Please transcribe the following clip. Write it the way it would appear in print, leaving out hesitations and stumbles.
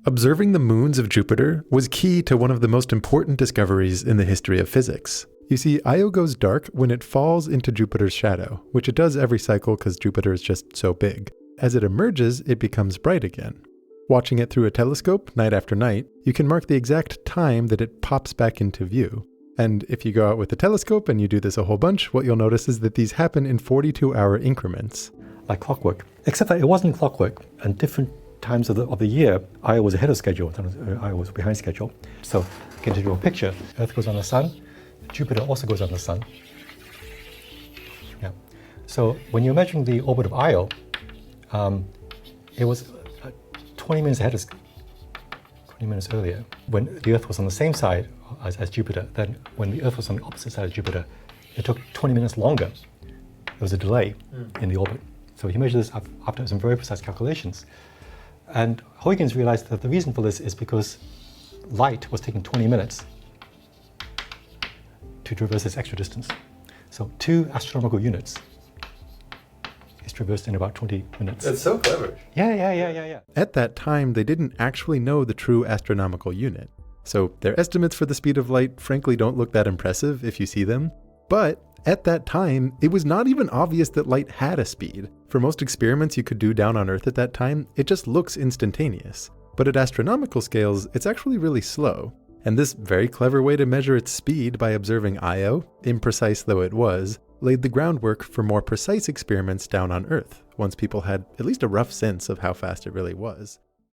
Observing the moons of Jupiter was key to one of the most important discoveries in the history of physics. You see, Io goes dark when it falls into Jupiter's shadow, which it does every cycle because Jupiter is just so big. As it emerges, it becomes bright again. Watching it through a telescope night after night, you can mark the exact time that it pops back into view. And if you go out with a telescope and you do this a whole bunch, what you'll notice is that these happen in 42-hour increments. Like clockwork, except that it wasn't clockwork, and different times of the year, Io was ahead of schedule, Io was behind schedule. So, again, to draw a picture, Earth goes on the sun, Jupiter also goes on the sun. Yeah. So, when you're measuring the orbit of Io, it was 20 minutes ahead of 20 minutes earlier, when the Earth was on the same side as Jupiter. Then, when the Earth was on the opposite side of Jupiter, it took 20 minutes longer. There was a delay in the orbit. So he measured this after some very precise calculations. And Huygens realized that the reason for this is because light was taking 20 minutes to traverse this extra distance. So 2 astronomical units is traversed in about 20 minutes. That's so clever. Yeah. At that time, they didn't actually know the true astronomical unit. So their estimates for the speed of light frankly don't look that impressive if you see them. But at that time, it was not even obvious that light had a speed. For most experiments you could do down on Earth at that time, it just looks instantaneous. But at astronomical scales, it's actually really slow. And this very clever way to measure its speed by observing Io, imprecise though it was, laid the groundwork for more precise experiments down on Earth, once people had at least a rough sense of how fast it really was.